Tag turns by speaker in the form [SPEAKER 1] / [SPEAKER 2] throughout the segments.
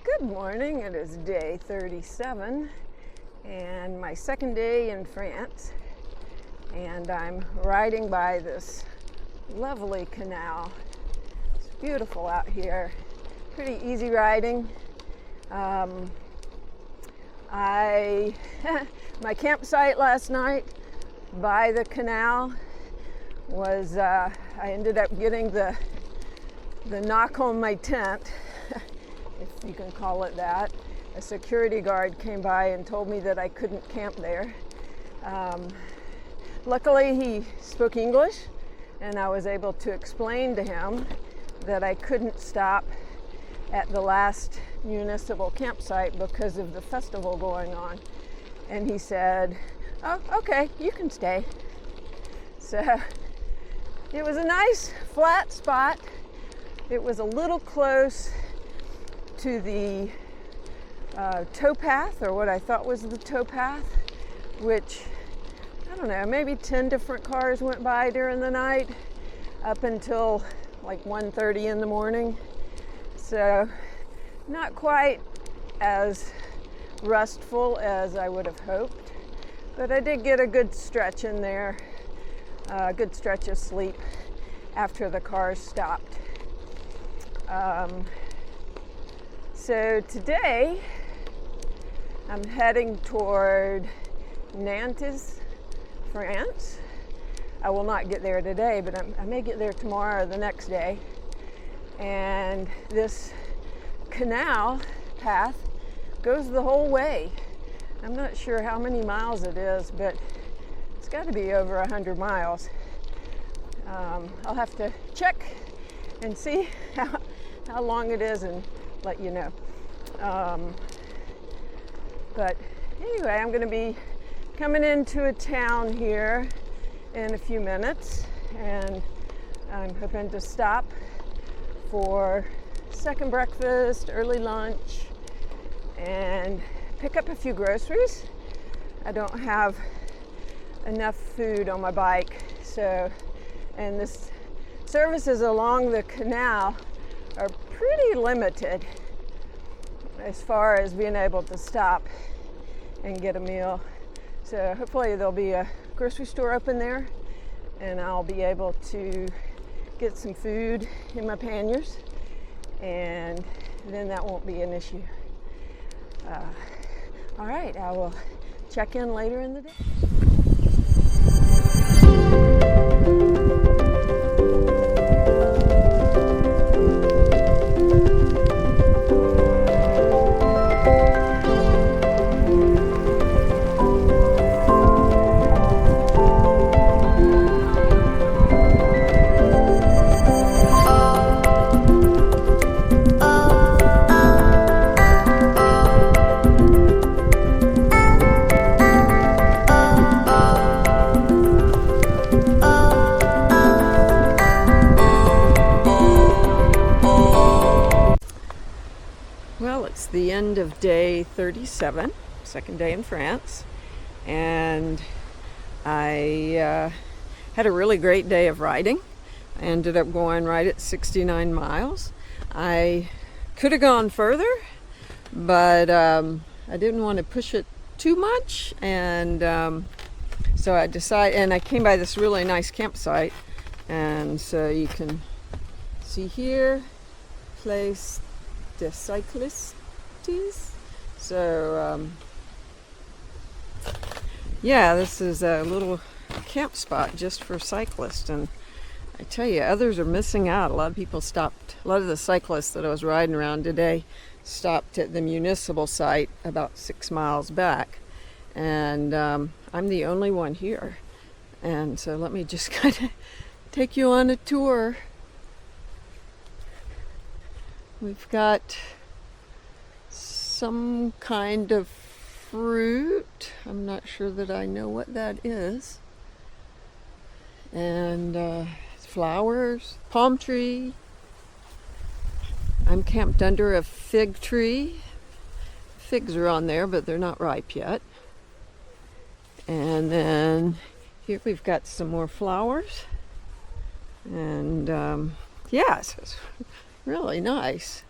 [SPEAKER 1] Good morning. It is day 37 and my second day in France, and I'm riding by this lovely canal. It's beautiful out here, pretty easy riding. My campsite last night by the canal was I ended up getting the knock on my tent, if you can call it that. A security guard came by and told me that I couldn't camp there. Luckily, he spoke English, and I was able to explain to him that I couldn't stop at the last municipal campsite because of the festival going on. And he said, "Oh, okay, you can stay." So it was a nice flat spot. It was a little close to the towpath, or what I thought was the towpath, which, I don't know, maybe 10 different cars went by during the night up until like 1:30 in the morning. So not quite as restful as I would have hoped, but I did get a good stretch in there, a good stretch of sleep after the cars stopped. So today I'm heading toward Nantes, France. I will not get there today, but I may get there tomorrow or the next day. And this canal path goes the whole way. I'm not sure how many miles it is, but it's got to be over 100 miles. I'll have to check and see how long it is and let you know. But anyway, I'm going to be coming into a town here in a few minutes, and I'm hoping to stop for second breakfast, early lunch, and pick up a few groceries. I don't have enough food on my bike, and this services along the canal are pretty limited as far as being able to stop and get a meal. So hopefully there'll be a grocery store open there, and I'll be able to get some food in my panniers, and then that won't be an issue. All right, I will check in later in the day. It's the end of day 37, second day in France, and I had a really great day of riding. I ended up going right at 69 miles. I could have gone further, but I didn't want to push it too much, and so I decided, and I came by this really nice campsite, and so you can see here, Place des Cyclistes. So yeah, this is a little camp spot just for cyclists, and I tell you, others are missing out. A lot of people stopped, a lot of the cyclists that I was riding around today stopped at the municipal site about 6 miles back, and I'm the only one here. And so let me just kind of take you on a tour. We've got some kind of fruit. I'm not sure that I know what that is. And flowers, palm tree. I'm camped under a fig tree. Figs are on there, but they're not ripe yet. And then here we've got some more flowers. And yeah, so it's really nice.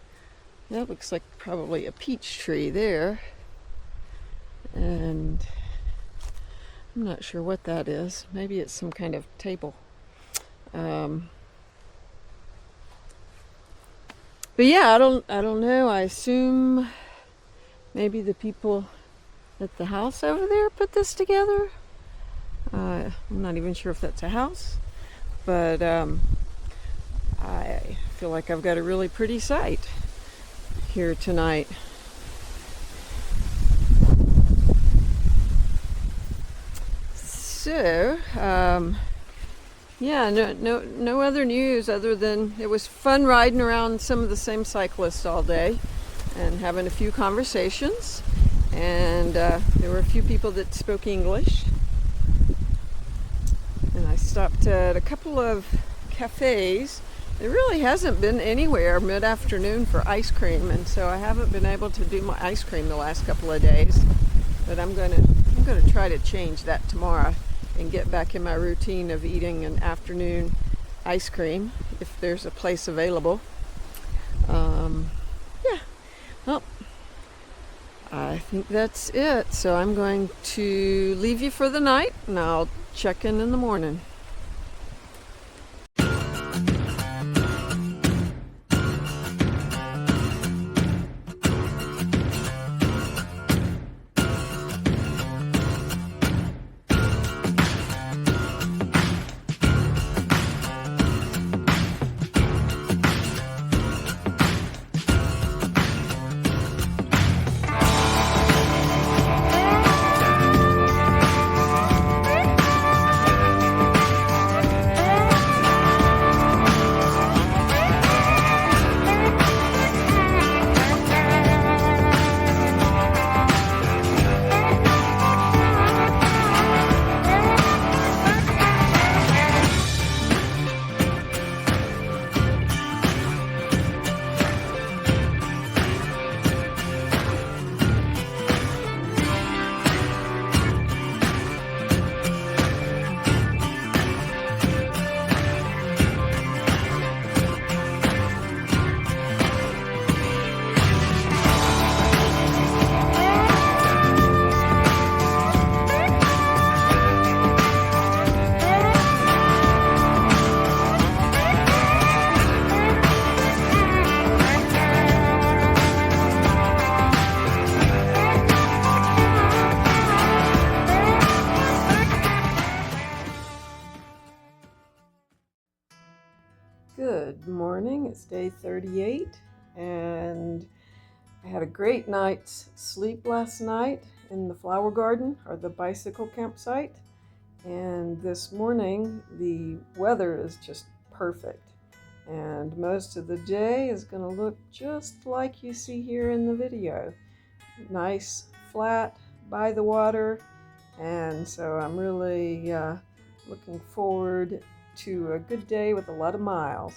[SPEAKER 1] That looks like probably a peach tree there. And I'm not sure what that is. Maybe it's some kind of table. But yeah, I don't know. I assume maybe the people at the house over there put this together. I'm not even sure if that's a house, but I feel like I've got a really pretty sight here tonight. So, yeah, no other news other than it was fun riding around some of the same cyclists all day and having a few conversations. And there were a few people that spoke English. And I stopped at a couple of cafes. There really hasn't been anywhere mid-afternoon for ice cream, and so I haven't been able to do my ice cream the last couple of days. But I'm gonna try to change that tomorrow and get back in my routine of eating an afternoon ice cream if there's a place available. Yeah, well, I think that's it. So I'm going to leave you for the night, and I'll check in the morning. Good morning, it's day 38, and I had a great night's sleep last night in the flower garden, or the bicycle campsite, and this morning the weather is just perfect, and most of the day is going to look just like you see here in the video. Nice, flat, by the water, and so I'm really looking forward to a good day with a lot of miles.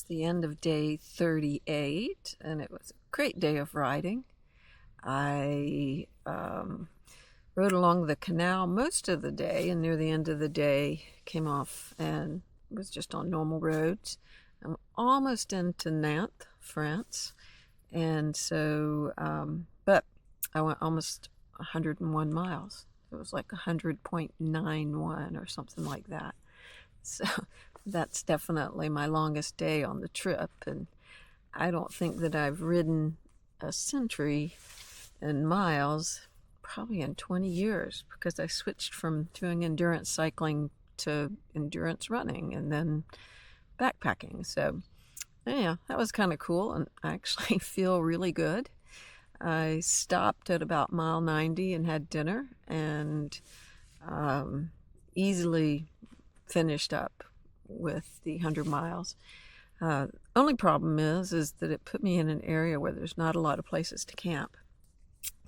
[SPEAKER 2] the end of day 38, and it was a great day of riding. I rode along the canal most of the day, and near the end of the day came off and was just on normal roads. I'm almost into Nantes, France, and so, but I went almost 101 miles. It was like 100.91 or something like that. So that's definitely my longest day on the trip, and I don't think that I've ridden a century in miles probably in 20 years, because I switched from doing endurance cycling to endurance running and then backpacking. So yeah, that was kind of cool, and I actually feel really good. I stopped at about mile 90 and had dinner, and easily finished up with the 100 miles. Only problem is that it put me in an area where there's not a lot of places to camp.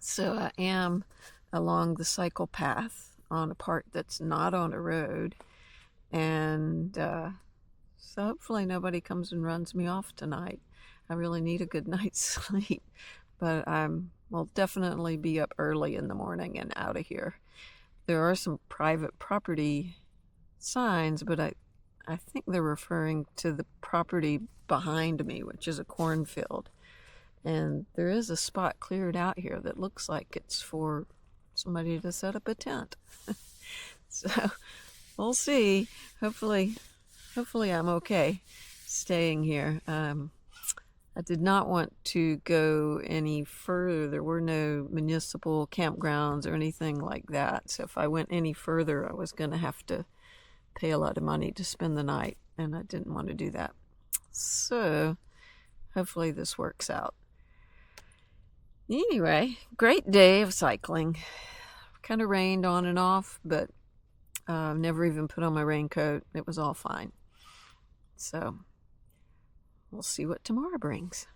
[SPEAKER 2] So I am along the cycle path on a part that's not on a road, and so hopefully nobody comes and runs me off tonight. I really need a good night's sleep, but will definitely be up early in the morning and out of here. There are some private property signs, but I think they're referring to the property behind me, which is a cornfield. And there is a spot cleared out here that looks like it's for somebody to set up a tent. So we'll see. Hopefully I'm okay staying here. I did not want to go any further. There were no municipal campgrounds or anything like that. So if I went any further, I was going to have to pay a lot of money to spend the night, and I didn't want to do that. So hopefully this works out. Anyway, great day of cycling. Kind of rained on and off, but never even put on my raincoat. It was all fine. So we'll see what tomorrow brings.